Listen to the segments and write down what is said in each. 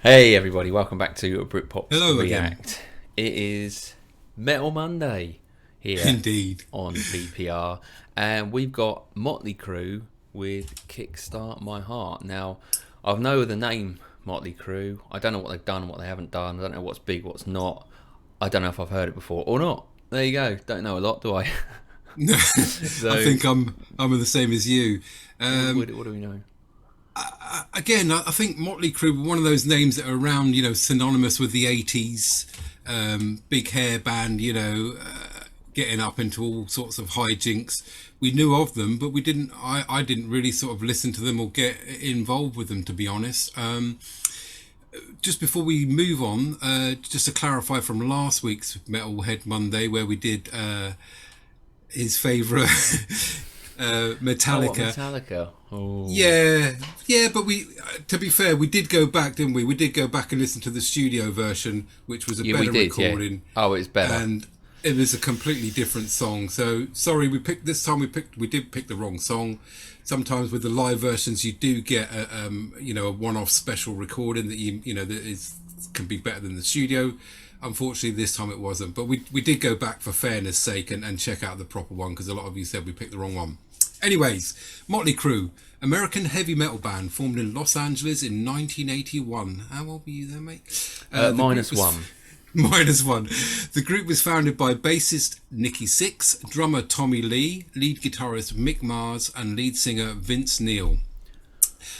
Hey everybody, welcome back to Britpop Hello React. again. It is Metal Monday here Indeed. on BPR, and we've got Mötley Crüe with Kickstart My Heart. Now, I know the name Mötley Crüe. I don't know what they've done, what they haven't done. I don't know what's big, what's not. I don't know if I've heard it before or not. There you go. Don't know a lot, do I? So, I think I'm the same as you. what do we know? Again, I think Mötley Crüe were one of those names that are around, synonymous with the 80s, big hair band, getting up into all sorts of hijinks. We knew of them, but we didn't. I didn't really sort of listen to them or get involved with them, to be honest. Just before we move on, just to clarify from last week's Metalhead Monday, where we did his favourite Metallica. Metallica. Oh. Yeah, but to be fair, we did go back, didn't we? We did go back and listen to the studio version, which was a better recording. Yeah. Oh, it's better. And it was a completely different song. So sorry, we did pick the wrong song. Sometimes with the live versions, you do get a one-off special recording that can be better than the studio. Unfortunately, this time it wasn't. But we did go back for fairness' sake and check out the proper one, because a lot of you said we picked the wrong one. Anyways, Mötley Crüe, American heavy metal band formed in Los Angeles in 1981. How old were you there, mate? -1. -1. The group was founded by bassist Nikki Sixx, drummer Tommy Lee, lead guitarist Mick Mars, and lead singer Vince Neil.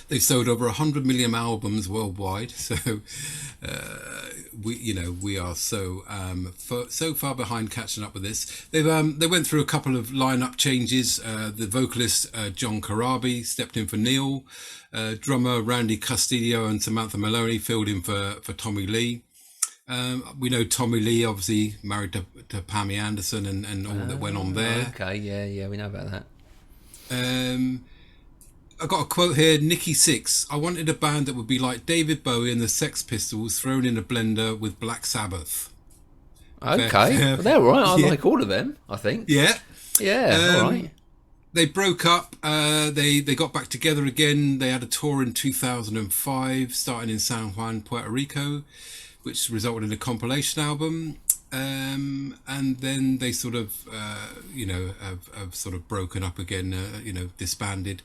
They've sold over 100 million albums worldwide, so we are so far behind catching up with this. They went through a couple of lineup changes. The vocalist John Corabi stepped in for Neil. Drummer Randy Castillo and Samantha Maloney filled in for Tommy Lee. We know Tommy Lee obviously married to Pammy Anderson and all that went on there. Okay, yeah, we know about that. I got a quote here, Nikki Sixx. I wanted a band that would be like David Bowie and the Sex Pistols thrown in a blender with Black Sabbath. Okay, well, they're all right. I like all of them, I think. Yeah. All right. They broke up. They got back together again. They had a tour in 2005, starting in San Juan, Puerto Rico, which resulted in a compilation album. And then they sort of, have sort of broken up again, disbanded.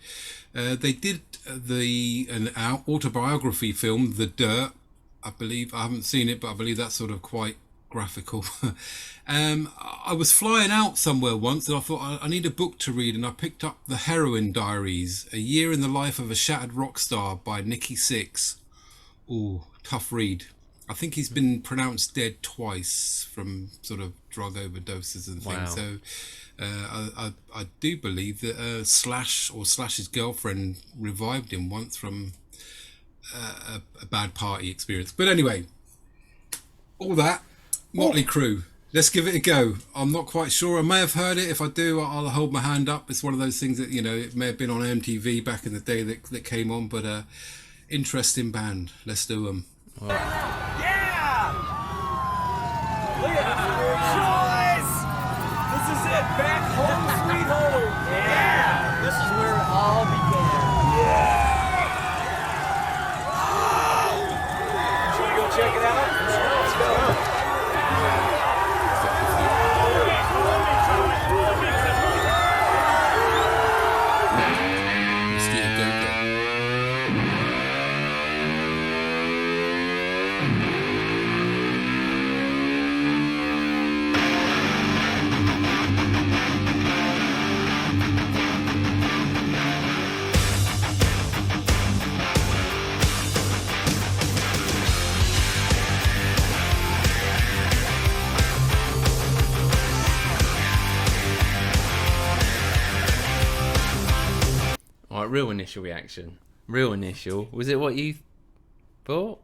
They did an autobiography film, The Dirt, I believe. I haven't seen it, but I believe that's sort of quite graphical. I was flying out somewhere once and I thought I need a book to read, and I picked up The Heroin Diaries, A Year in the Life of a Shattered Rock Star by Nikki Sixx. Ooh, tough read. I think he's been pronounced dead twice from sort of drug overdoses and things. Wow. So I do believe that Slash's girlfriend revived him once from a bad party experience. But anyway, all that, Mötley Crüe. Let's give it a go. I'm not quite sure. I may have heard it. If I do, I'll hold my hand up. It's one of those things that, it may have been on MTV back in the day that came on, but interesting band. Let's do them. Yeah! Look at Joyce! This is it, back home, sweet home! Yeah! This is where it all began. Yeah! Should we go check it out? Let's go. Real initial reaction. Real initial. Was it what you thought?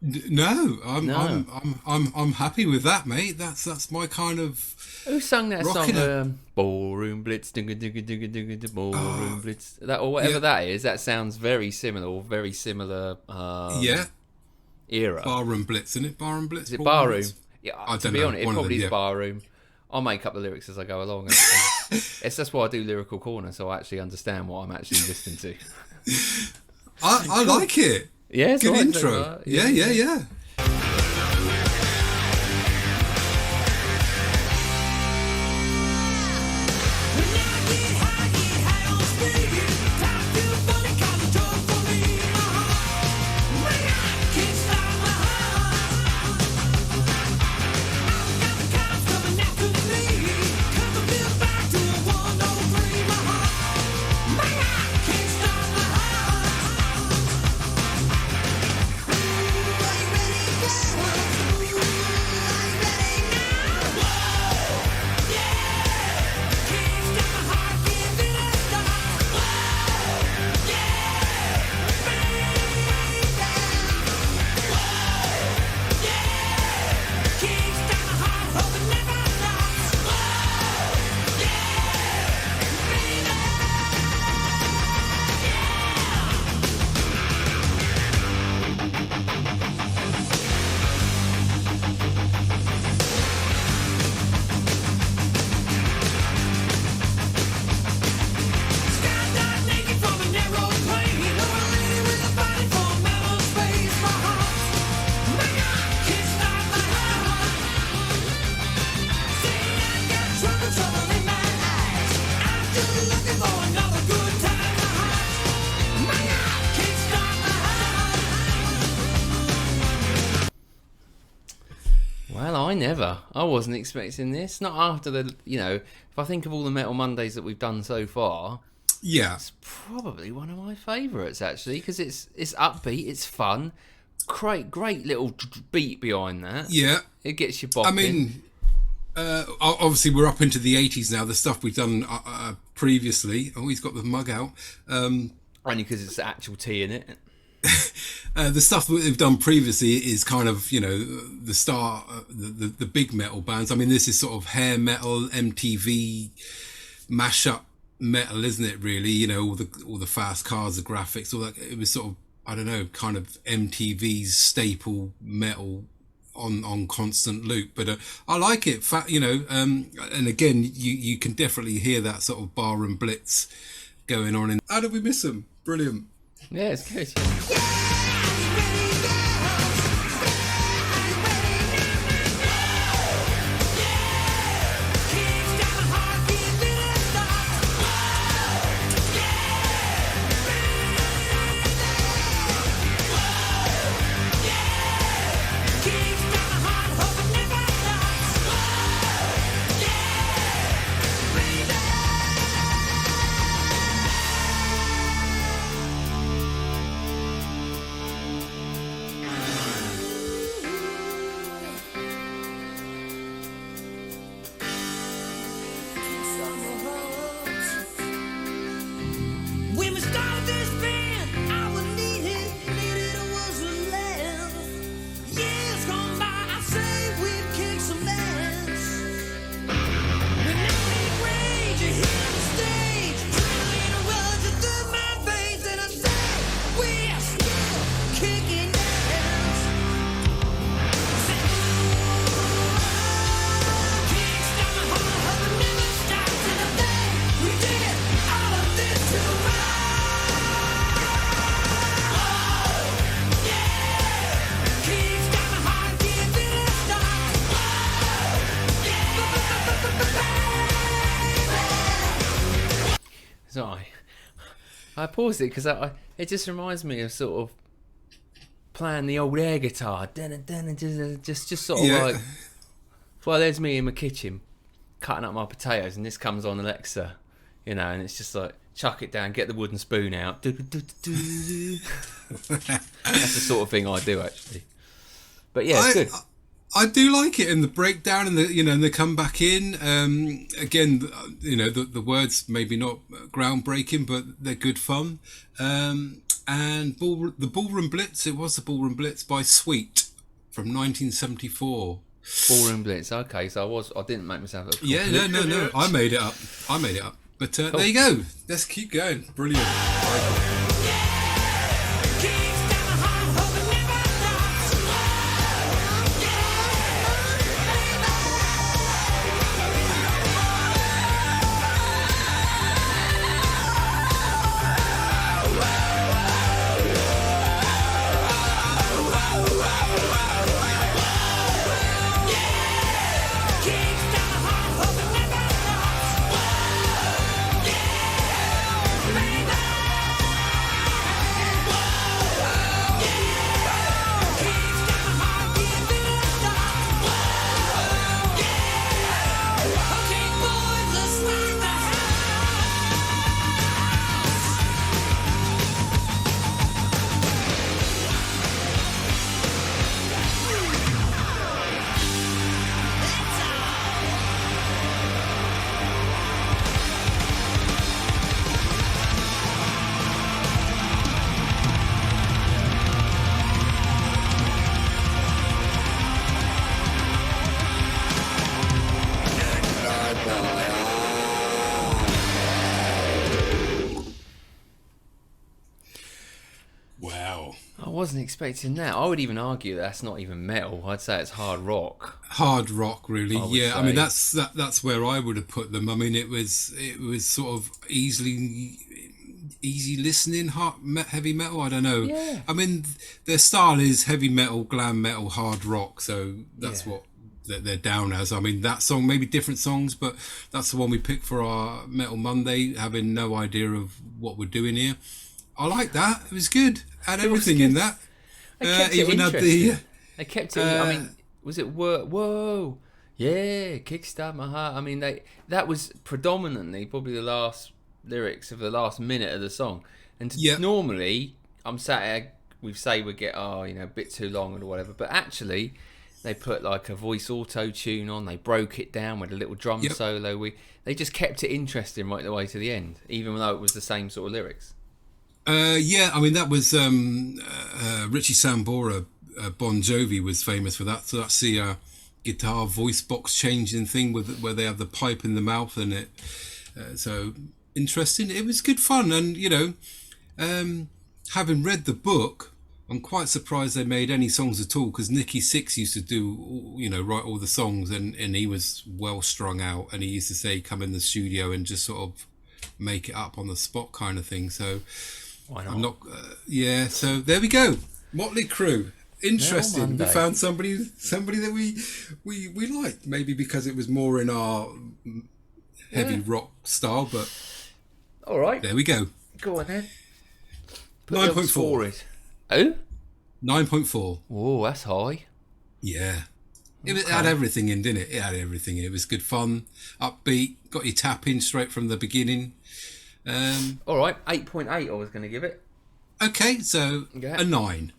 No, I'm happy with that, mate. That's my kind of. Who sung that song? Ballroom Blitz, Ballroom Blitz, that or whatever that is. That sounds very similar, or very similar. Era. Barroom Blitz, isn't it? Barroom Blitz. Is it Barroom? Blitz? Yeah. To be honest, it probably is Barroom. I'll make up the lyrics as I go along. That's why I do Lyrical Corner, so I actually understand what I'm actually listening to. I like it. Yeah, it's Good all right, intro. so, Yeah. Well, I wasn't expecting this. Not after if I think of all the Metal Mondays that we've done so far, Yeah. it's probably one of my favourites, actually, because it's upbeat, it's fun, great little beat behind that. Yeah. It gets you bopping. I mean, obviously we're up into the 80s now, the stuff we've done previously. Oh, he's got the mug out. Only because it's actual tea in it. The stuff that we've done previously is kind of, the start, the big metal bands. I mean, this is sort of hair metal, MTV, mashup metal, isn't it? Really, all the fast cars, the graphics, all that. It was sort of, I don't know, kind of MTV's staple metal on constant loop. But I like it. And again, you can definitely hear that sort of bar and blitz going on. How did we miss them? Brilliant. Yeah, it's good. So I paused it because it just reminds me of sort of playing the old air guitar, just sort of like, well, there's me in my kitchen cutting up my potatoes, and this comes on Alexa, and it's just like, chuck it down, get the wooden spoon out. That's the sort of thing I do, actually. But yeah, it's good. I do like it, and the breakdown and the and the come back in. Again, the words maybe not groundbreaking, but they're good fun. And the Ballroom Blitz. It was the Ballroom Blitz by Sweet from 1974. Ballroom Blitz. Okay, so I didn't make myself look. Yeah, no. I made it up. But cool. There you go. Let's keep going. Brilliant. wasn't expecting that. I would even argue that's not even metal. I'd say it's hard rock. Hard rock, really. Yeah, I mean say. that's where I would have put them. I mean, it was sort of easy listening, heavy metal. I don't know. Yeah. I mean, their style is heavy metal, glam metal, hard rock. So that's Yeah. what they're down as. I mean, that song, maybe different songs, but that's the one we picked for our Metal Monday, having no idea of what we're doing here. I like that. It was good. Had everything in that. They kept it Even had interesting. the. They kept it. I mean, was it whoa? Yeah, Kickstart My Heart. I mean, that was predominantly probably the last lyrics of the last minute of the song. And normally, I'm sat here, we say we get a bit too long or whatever, but actually, they put like a voice auto tune on. They broke it down with a little drum solo. They just kept it interesting right the way to the end, even though it was the same sort of lyrics. I mean, that was Richie Sambora. Bon Jovi was famous for that. So that's the guitar voice box changing thing where they have the pipe in the mouth and it. So interesting. It was good fun, and having read the book, I'm quite surprised they made any songs at all, because Nicky Six used to do, write all the songs, and he was well strung out, and he used to say come in the studio and just sort of make it up on the spot kind of thing. So. Why not? I'm not. So there we go. Mötley Crüe. Interesting. We found somebody that we liked. Maybe because it was more in our heavy rock style. But all right, there we go. Go on then. 9.4. Oh. 9.4. Oh, that's high. Yeah. It had everything in, didn't it? It had everything in. It was good fun, upbeat. Got your tap in straight from the beginning. All right, 8.8 I was going to give it. Okay, so a 9.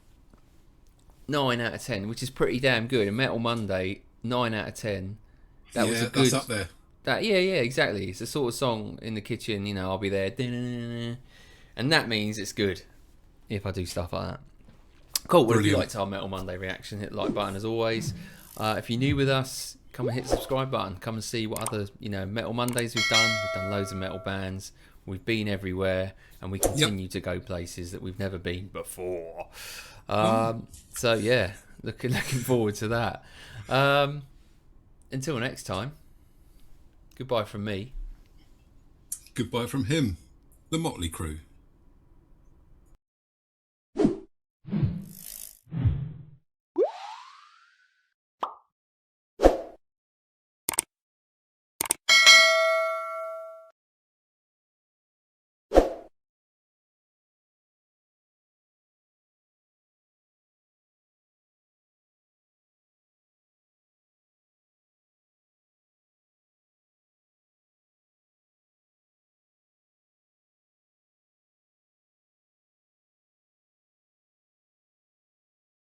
9 out of 10, which is pretty damn good. And Metal Monday, 9 out of 10. That was a good. That's up there. Exactly. It's the sort of song in the kitchen, I'll be there. And that means it's good if I do stuff like that. Cool. Well, if you liked our Metal Monday reaction, hit the like button as always. If you're new with us, come and hit the subscribe button. Come and see what other, Metal Mondays we've done. We've done loads of metal bands. We've been everywhere, and we continue to go places that we've never been before. So yeah, looking forward to that. Until next time, goodbye from me. Goodbye from him, the Mötley Crüe.